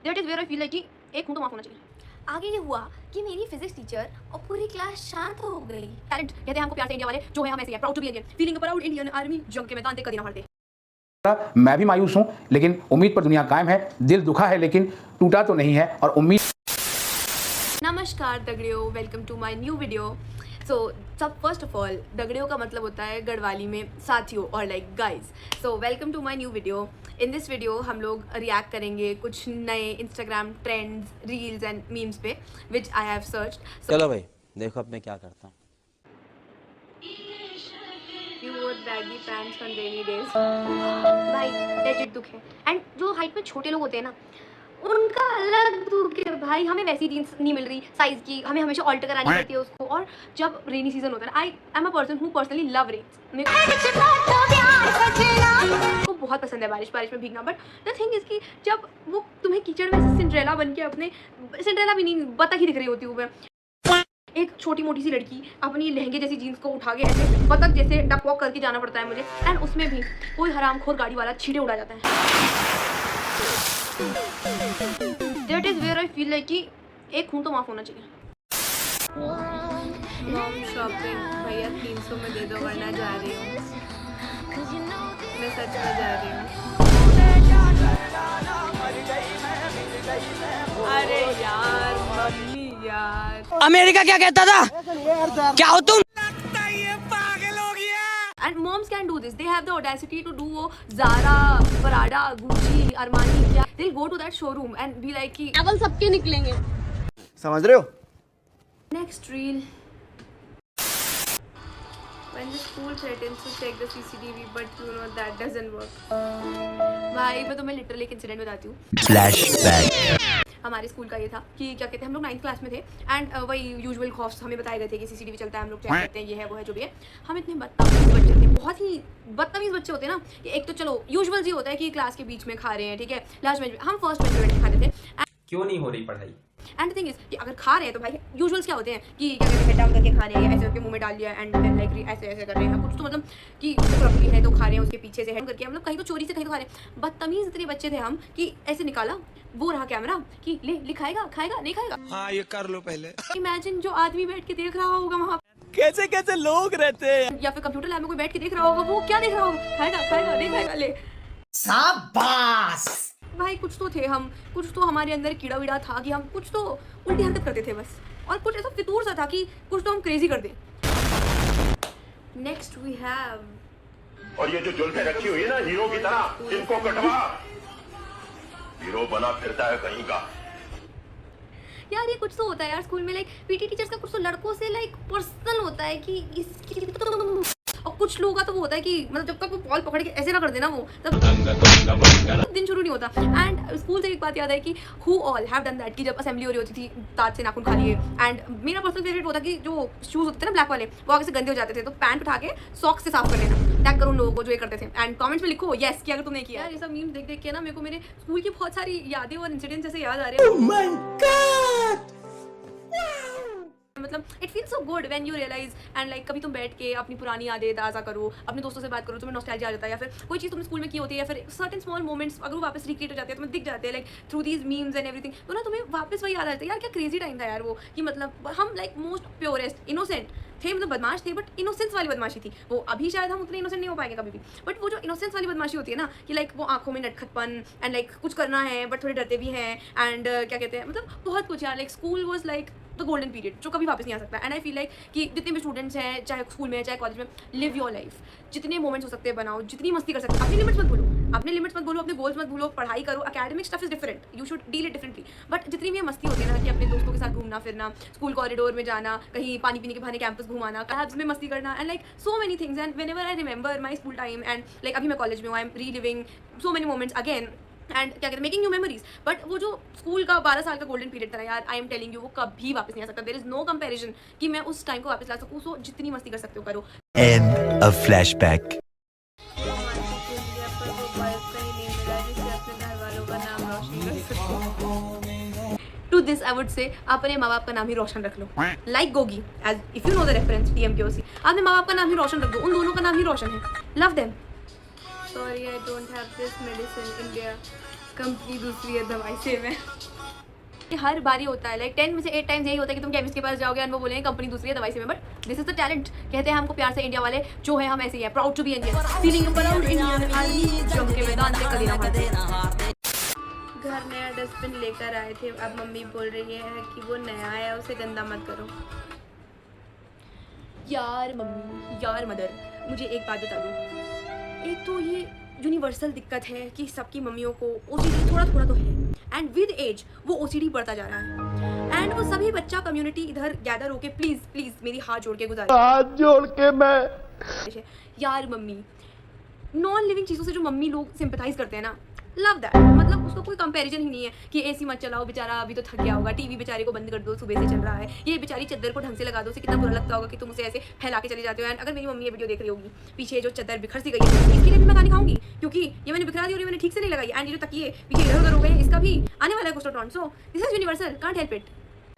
That is where I feel like कि एक हूँ तो माफ होना चाहिए। आगे ये हुआ कि मेरी फिजिक्स टीचर और पूरी क्लास शांत हो गई। टैलेंट कहते हैं हमको प्यार से इंडिया वाले, जो है हम ऐसे हैं, proud to be Indian, feeling proud Indian army, जंग के मैदान देख कभी ना हारते। मैं भी मायूस हूं, लेकिन उम्मीद पर दुनिया कायम है। दिल दुखा है लेकिन टूटा तो नहीं है, और उम्मीद। नमस्कार दगड़ियों, welcome to my new video. So सब फर्स्ट ऑफ ऑल दगड़ियों का मतलब होता है गढ़वाली में साथियों और like guys. So welcome to my new video. In this video हम लोग रिएक्ट करेंगे कुछ नए Instagram trends, reels and memes पे विच आई हैव सर्च्ड। चलो भाई देखो अब मैं क्या करता हूँ। You wore baggy pants on rainy days. भाई legit दुख है। एंड जो हाइट में छोटे लोग होते हैं ना, उनका अलग दुख है भाई। हमें वैसी जीन्स नहीं मिल रही साइज की, हमें हमेशा ऑल्टर करानी पड़ती है उसको। और जब रेनी सीजन होता है ना, I am a person who personally love rains. को बहुत पसंद है बारिश में भीगना। बट द थिंग इज कि जब वो तुम्हें कीचड़ में सिंड्रेला बन के, अपने सिंड्रेला भी नहीं, बतख ही दिख रही होती हूँ मैं, एक छोटी मोटी सी लड़की अपनी लहंगे जैसी जीन्स को उठा के ऐसे बतख जैसे डक वॉक करके जाना पड़ता है मुझे। एंड उसमें भी कोई हरामखोर गाड़ी वाला छींटे उड़ा जाता है। That is where I feel like कि एक हूँ तो माफ होना चाहिए। मॉम शॉपिंग भैया 300 में दे दो वरना जा रही हूँ। मैं सच में जा रही हूँ। अरे यार मम्मी यार, अमेरिका क्या कहता था? क्या हो तुम? and moms can do this. They have the audacity to do वो Zara, Prada, Gucci, Armani, क्या they'll go to that showroom and be like कि अवल सबके निकलेंगे। समझ रहे हो? next reel. When the school threatens to check the CCTV, but you know that doesn't work. भाई मैं तुम्हें लिटरली एक इंसिडेंट बताती हूँ। फ्लैशबैक। हमारे स्कूल का ये था कि क्या कहते हैं, हम लोग 9th क्लास में थे एंड वही यूजुअल खौफ हमें बताए गए थे कि सीसीटीवी चलता है, हम लोग चेक करते हैं, ये है वो है जो भी है। हम इतने बदतमीज बच्चे थे, बहुत ही बदतमीज बच्चे होते हैं ना कि एक तो चलो यूजुअल जी होता है कि क्लास के बीच में खा रहे हैं, ठीक है, लास्ट बेंच में, हम फर्स्ट बेंच पे बैठ के खाते थे। क्यों नहीं हो रही पढ़ाई? एंड द थिंग इज कि अगर खा रहे हैं तो भाई यूजुअल्स क्या होते हैं कि क्या कहते हैं, हेड डाउन करके खा रहे हैं या ऐसे करके मुंह में डाल दिया एंड देन लाइक ऐसे ऐसे कर रहे हैं कुछ, तो मतलब कि रखी है तो खा रहे हैं, उसके पीछे से हेड करके, मतलब कहीं तो चोरी से कहीं तो खा रहे हैं। बदतमीज इतने बच्चे थे हम कि ऐसे निकाला, वो रहा कैमरा कि ले लिखाएगा, खाएगा नहीं खाएगा। हाँ ये कर लो पहले। इमेजिन जो आदमी बैठ के देख रहा होगा वहाँ, कैसे कैसे लोग रहते हैं। या फिर कंप्यूटर लैब में कोई बैठ के देख रहा होगा, वो क्या देख रहा होगा, खाएगा खाएगा नहीं खाएगा, ले शाबाश। भाई कुछ तो थे हम, कुछ तो हमारे अंदर कीड़ा वीड़ा था कि हम कुछ तो उल्टी हरकत करते थे बस, और कुछ ऐसा फितूर सा था कि कुछ तो हम क्रेजी कर दें। नेक्स्ट वी हैव, और ये जो जुल्फे रखी हुई है ना हीरो की तरह, इनको कटवा। हीरो बना फिरता है कहीं का। यार ये कुछ तो होता है यार स्कूल में, लाइक पीटी टीचर्स का कुछ तो लड़कों से लाइक पर्सनल होता है कि इसकी तो, और कुछ लोगों का तो वो होता है कि मतलब जब तक वो बॉल पकड़ के ऐसे ना कर देना वो, तब दिन शुरू नहीं होता। एंड स्कूल से एक बात याद है कि who all have done that कि जब असेंबली हो रही होती थी, ताज से नाखून खा लिए। एंड मेरा पर्सनल फेवरेट होता कि जो शूज होते थे ना ब्लैक वाले, वो आगे से गंदे हो जाते थे, तो पैंट उठा के सॉक्स से साफ कर लेना। टैग करो उन लोगों को जो ये करते थे एंड कमेंट्स में लिखो यस कि अगर तुमने किया। यार ये सब मीम्स देख देख के ना मेरे को मेरे स्कूल की बहुत सारी यादें और इंसिडेंट्स जैसे याद आ रहे हैं। मतलब it feel so good when you realise and like कभी तुम बैठ के अपनी पुरानी यादें ताज़ा करो, अपने दोस्तों से बात करो, तुम्हें नॉस्टैल्जिया आ जाता है, या फिर कोई चीज़ तुमने स्कूल में की होती है, या फिर सर्टेन स्मॉल मोमेंट्स अगर वो वापस रिक्रिएट हो जाते हैं, तुम्हें दिख जाते हैं like through these memes and everything, तो ना तुम्हें वापस वही याद आ जाता है। यार क्या क्रेजी टाइम था यार वो, कि मतलब हम लाइक मोस्ट प्योरेस्ट इनोसेंट थे, मतलब बदमाश थे, बट इनोसेंस वाली बदमाशी थी वो। अभी शायद हम उतने इनोसेंट नहीं हो पाएंगे कभी भी, बट वो जो इनोसेंस वाली बदमाशी होती है ना कि लाइक वो आंखों में नटखटपन एंड लाइक कुछ करना है बट थोड़े डरते भी हैं एंड क्या कहते हैं, मतलब बहुत कुछ यार। Like school was like the golden period जो कभी वापस नहीं आ सकता। एंड आई फील लाइक कि जितने भी स्टूडेंट्स हैं, चाहे स्कूल में चाहे कॉलेज में, लिव योर लाइफ, जितने मोमेंट्स हो सकते हैं बनाओ, जितनी मस्ती कर सकते हैं। अपनी लिमिट्स मत भूलो, अपने लिमिट्स मत भूलो, अपने गोल्स मत भूलो, पढ़ाई करो, academic stuff is different, you should deal it differently, but जितनी भी मस्ती होती है ना कि अपने दोस्तों के साथ घूमना फिरना, स्कूल कॉरिडोर में जाना, कहीं पानी पीने के बहाने कैंपस घुमाना, क्लब्स में मस्ती करना and like so many things. And whenever I remember my school time and like अभी मैं कॉलेज में हूँ, I am reliving so many moments again and क्या कहते हैं, मेकिंग न्यू मेमोरीज। बट वो जो स्कूल का 12 साल का गोल्डन पीरियड था ना यार, आई एम टेलिंग यू, वो कभी वापस नहीं आ सकता। देयर इज नो कंपैरिजन कि मैं उस टाइम को वापस ला सकूँ। सो जितनी मस्ती कर सकते हो करो। And a flashback. To this I would say अपने माँ बाप का नाम ही रोशन रख लो, like Gogi, as if you know the reference TMKOC। अपने माँ बाप का नाम ही रोशन रख दो, उन दोनों का नाम ही रोशन है, love them. Sorry I don't have this medicine India. Company दूसरी है दवाई से मैं ये हर बारी होता है लाइक 10 में से 8 टाइम्स यही होता है कि तुम केमिस्ट के पास जाओगे और वो बोलेंगे कंपनी दूसरी है दवाई से मैं but this is the talent कहते हैं हमको प्यार से इंडिया वाले जो है हम ऐसे ही है proud to be Indian feeling proud Indian army जंग के मैदान से कभी ना हारते। घर नया डस्टबिन लेकर आए थे अब मम्मी बोल रही है कि वो नया है उसे गंदा मत करो। यार मम्मी यार मदर मुझे एक बात बता दो एक तो ये यूनिवर्सल दिक्कत है कि सबकी मम्मियों को ओसीडी थोड़ा थोड़ा तो है एंड विद एज वो ओसीडी बढ़ता जा रहा है एंड वो सभी बच्चा कम्युनिटी इधर गैदर होके प्लीज प्लीज मेरी हाथ जोड़ के गुजारिश हाथ जोड़ के मैं यार मम्मी नॉन लिविंग चीज़ों से जो मम्मी लोग सिंपथाइज करते हैं ना लव दैट मतलब उसका कोई कंपैरिजन ही नहीं है कि एसी मत चलाओ बेचारा अभी तो थक गया होगा टीवी बेचारे को बंद कर दो सुबह से चल रहा है ये बेचारी चादर को ढंग से लगा दो उसे कितना बुरा लगता होगा कि तुम उसे ऐसे फैला के चले जाते हो एंड अगर मेरी मम्मी ये वीडियो देख रही होगी पीछे जो चादर बिखर सी गई है इसके लिए भी मैं गाली खाऊंगी क्योंकि ये मैंने बिखरा दी और ये मैंने ठीक से नहीं लगाई एंड ये जो तकिए पीछे इधर उधर हो गए इसका भी आने वाला है कुछ टॉन so this is universal can't help it.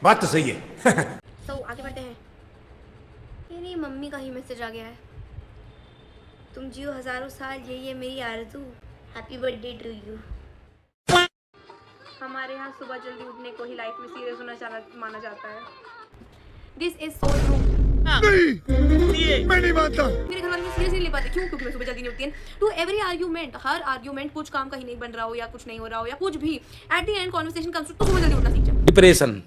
बात तो सही है। तो आगे बढ़ते हैं। मेरी मम्मी का ही मैसेज आ गया है। तुम जियो हजारों साल यही है मेरी आरज़ू। Happy birthday to you. हमारे यहाँ सुबह जल्दी उठने को ही लाइफ में सीरियस होना माना जाता है। This is so true. मैं नहीं मानता। मेरे घर वाले सीरियस नहीं ले पाते क्यों क्योंकि मैं सुबह जल्दी नहीं उठती है। टू एवरी आर्ग्यूमेंट हर आर्ग्यूमेंट कुछ काम कहीं नहीं बन रहा हो या कुछ नहीं हो रहा हो या कुछ भी at the end conversation comes to सुबह जल्दी उठना सीख जा। डिप्रेशन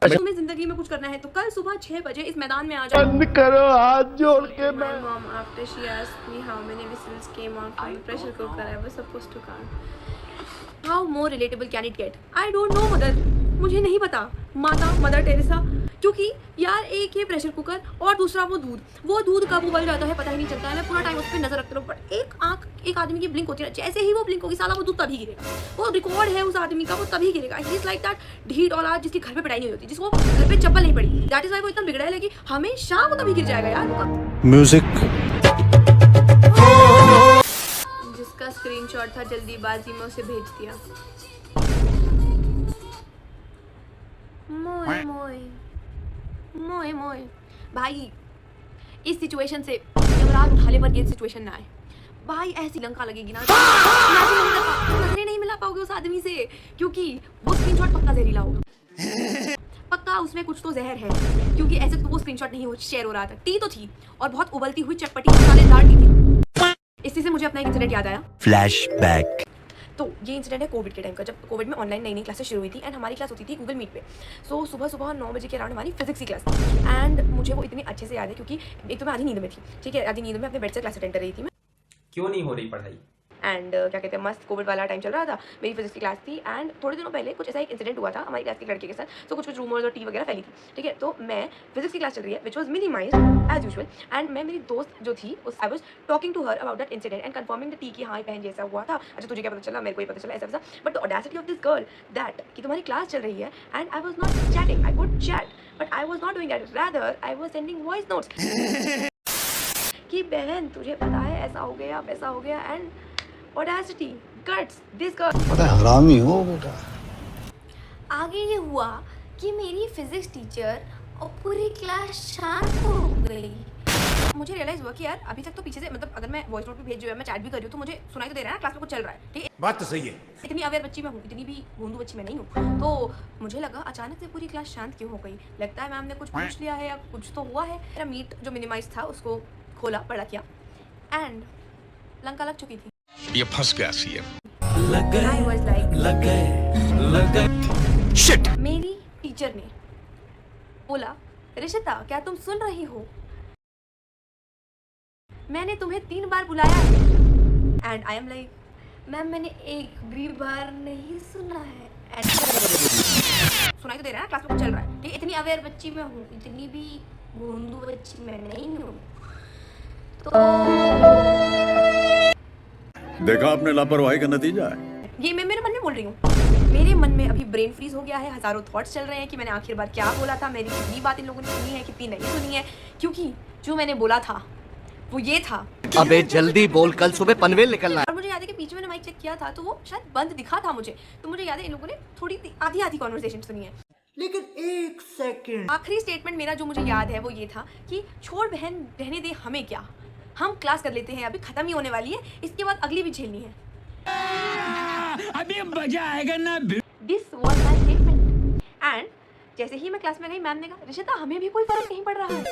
तुम्हें जिंदगी में कुछ करना है तो कल सुबह 6 बजे इस मैदान में आ जाओ। बंद करो हाथ जोड़ के My mom after she asked me how many whistles came out from the pressure cooker I was supposed to count. How more relatable can it get? I don't know mother. मुझे नहीं पता माता मदर टेरेसा क्योंकि यार एक ये pressure cooker और दूसरा वो दूध कब उबल जाता है पता ही नहीं चलता है। मैं पूरा टाइम उस पर नजर रखती हूँ बट एक आदमी की ब्लिंक होती है जैसे ही वो ब्लिंक होगी साला वो दूध तभी गिरेगा। वो रिकॉर्ड है उस आदमी का वो तभी गिरेगा। ही इज लाइक दैट ढीठ औलाद जिसकी घर पे पिटाई नहीं होती जिसको घर पे चप्पल नहीं पड़ी दैट इज वाई वो इतना बिगड़ा है लेकिन हमेशा वो तभी गिर जाएगा यार। म्यूजिक जिसका स्क्रीनशॉट था जल्दीबाजी में उसे भेज दिया। मोए मोए मोए मोए भाई इस सिचुएशन से यमराज उठाले पर ये सिचुएशन ना आए भाई ऐसी लंका लगेगी ना नजरें नहीं मिला पाओगे उस आदमी से क्योंकि वो स्क्रीनशॉट पक्का जहरीला होगा पक्का उसमें कुछ तो जहर है क्योंकि ऐसे तो वो स्क्रीनशॉट नहीं शेयर हो रहा था। टी तो थी और बहुत उबलती हुई चटपटी मसालेदार टी थी। इसी से मुझे अपना एक इंसिडेंट याद आया। फ्लैशबैक। तो ये इंसिडेंट है कोविड के टाइम का जब कोविड में ऑनलाइन नई क्लासेस शुरू हुई थी एंड हमारी क्लास होती थी गूगल मीट पे। सो सुबह 9 बजे के अराउंड हमारी फिजिक्स की क्लास थी एंड मुझे वो इतनी अच्छे से याद है क्योंकि एक तो मैं आधी नींद में थी ठीक है आधी नींद में अपने बेड से क्लास अटेंड कर रही थी मैं। क्यों नहीं हो रही पढ़ाई एंड क्या कहते हैं मस्त कोविड वाला टाइम चल रहा था मेरी फिजिक्स की क्लास थी एंड थोड़े दिनों पहले कुछ ऐसा एक इंसिडेंट हुआ था हमारी क्लास के लड़के के साथ। तो कुछ रूमर्स और टी वगैरह फैली थी ठीक है। तो मैं फिजिक्स की क्लास चल रही है which was minimised as usual and मैं मेरी दोस्त जो थी उस I was talking to her about that incident and confirming the tea कि हाँ बहन जैसा हुआ था अच्छा तुझे क्या पता चला मेरे को ही पता चला ऐसा वैसा। But the audacity of this girl that कि तुम्हारी क्लास चल रही है and I was not chatting I could chat but I was not doing that rather I was sending voice notes कि बहन तुझे पता है ऐसा हो गया वैसा हो गया and audacity guts this girl. बड़ा हरामी हो बेटा। आगे ये हुआ कि मेरी फिजिक्स टीचर और पूरी क्लास शांत हो गई। मुझे रियलाइज हुआ कि यार अभी तक तो पीछे से मतलब अगर मैं वॉइस नोट भी भेज रही हूँ मैं चैट भी कर रही हूँ तो मुझे सुनाई तो दे रहा है ना क्लास में कुछ चल रहा है ठीक है। बात तो सही है। इतनी अवेयर बच्ची मैं हूँ इतनी भी भोंदू बच्ची मैं नहीं हूँ। तो मुझे लगा अचानक से पूरी क्लास शांत क्यों हो गई लगता है मैम ने कुछ पूछ लिया है या कुछ तो हुआ है। मेरा मीट जो मिनिमाइज था उसको खोला पढ़ा किया एंड लंका लग चुकी थी। ये फंस गया सी I was like, शिट। मेरी टीचर ने बोला रिशिता क्या तुम सुन रही हो मैंने तुम्हें 3 बार बुलाया है and I am like ma'am मैंने एक भी बार नहीं सुना है। सुनाई तो दे रहा है ना क्लास में कुछ चल रहा है ठीक है। इतनी अवेयर बच्ची मैं हूँ इतनी भी भोंदू बच्ची मैं नहीं हूँ। तो देखा आपने लापरवाही का नतीजा है। ये मैं मेरे मन में बोल रही हूँ मेरे मन में अभी ब्रेन फ्रीज हो गया है हजारों थॉट्स चल रहे हैं कि मैंने आखिर बार क्या बोला था मेरी कितनी बात इन लोगों ने सुनी है कितनी नहीं सुनी है क्योंकि जो मैंने बोला था वो ये था अबे जल्दी बोल कल सुबह पनवेल निकलना है। और मुझे याद है कि पीछे मैंने माइक चेक किया था तो वो शायद बंद दिखा था मुझे तो मुझे याद है इन लोगों ने थोड़ी आधी कॉन्वर्सेशन सुनी है। लेकिन एक सेकंड आखिरी स्टेटमेंट मेरा जो मुझे याद है वो ये था कि छोड़ बहन रहने दे हमें क्या हम क्लास कर लेते हैं अभी खत्म ही होने वाली है इसके बाद अगली भी झेलनी है। अभी मजा आएगा ना। This was my statement. And जैसे ही मैं क्लास में गई, मैम ने कहा ऋषिता हमें भी कोई फर्क नहीं पड़ रहा है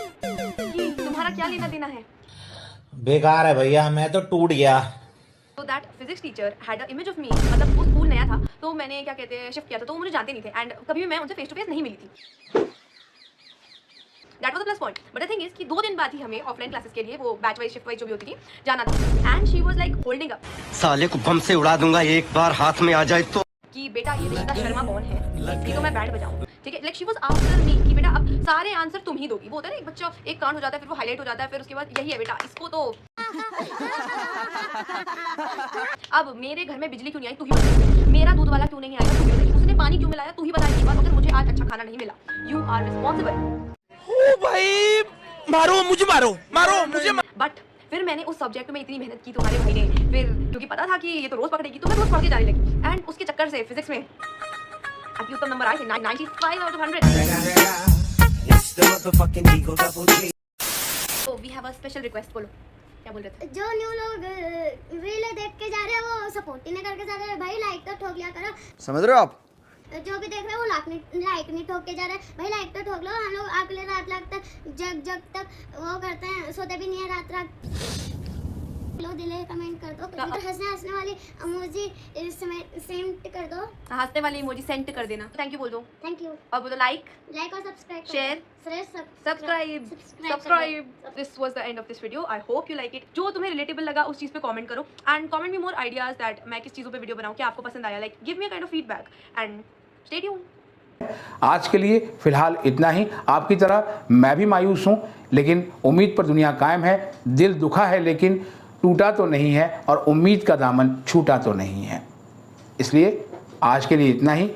कि तुम्हारा क्या लेना देना है। बेकार है भैया, मैं तो टूट गया। तो that physics teacher had a image of me, मतलब वो स्कूल नया था तो मैंने क्या कहते हैं शिफ्ट किया था, तो वो मुझे जानते नहीं थे एंड कभी भी मैं उनसे फेस टू फेस नहीं मिली थी। That was the plus point. But the thing is कि 2 दिन बाद ही हमें ऑफलाइन क्लासेस के लिए, वो बैच वाइज शिफ्ट वाइज जो भी होती थी, जाना था। And she was like holding up साले को बम से उड़ा दूंगा एक बार हाथ में आ जाए तो। कि बेटा ये ऋषिता शर्मा कौन है, ये तो मैं बैंड बजाऊं, ठीक है। Like she was after me कि बेटा अब सारे आंसर तुम ही दोगी। वो होता है ना एक बच्चा एक कांड हो जाता है, फिर वो हाईलाइट हो जाता है, फिर उसके बाद यही है बेटा, इसको तो अब मेरे घर में बिजली क्यों नहीं आई, तू ही बता। मेरा दूध वाला क्यों नहीं आया, तू ही बता। उसने पानी क्यों मिलाया, तू ही बता। ये बात अगर मुझे आज अच्छा खाना नहीं मिला, यू आर रिस्पॉन्सिबल। ओ भाई मारो मुझे, मारो मुझे। बट फिर मैंने उस सब्जेक्ट में इतनी मेहनत की तुम्हारे भाई ने, फिर क्योंकि पता था कि ये तो रोज पकड़ेगी, तो मैं रोज पढ़ के जाने लगी। एंड उसके चक्कर से फिजिक्स में अभी उत्तम नंबर आए थे 95 आउट ऑफ 100। तो we have a special request. बोलो क्या बोल रहे थे। जो न्यू लोग रील देख के जा रहे हैं वो सपोर्ट ही नहीं करके जा रहे हैं भाई, लाइक तो ठोक लिया करो। समझ रहे हो आप? जो भी देख रहे हैं वो लाइक नहीं ठोक के जा रहे हैं भाई, लाइक तो ठोक लो। हम लोग अगले रात तक जग तक वो करते हैं, सोते भी नहीं है रात लो दिले कमेंट कर दो, हंसने वाली इमोजी सेंड कर दो, हंसने वाली इमोजी सेंड कर देना। थैंक यू बोल दो। Thank you. और बोलो लाइक और subscribe share subscribe. This was the end of this video. I hope you like it. जो तुम्हें रिलेटेबल लगा उस चीज़ पे कमेंट करो and comment me more ideas that मैं किस चीज़ों पे वीडियो बनाऊँ, क्या आपको पसंद आया। Like give me a kind of feedback and stay tuned. आज के लिए फिलहाल इतना ही। आपकी तरह मैं भी मायूस हूँ, लेकिन उम्मीद पर दुनिया कायम है। दिल दुखा है लेकिन टूटा तो नहीं है, और उम्मीद का दामन छूटा तो नहीं है। इसलिए आज के लिए इतना ही।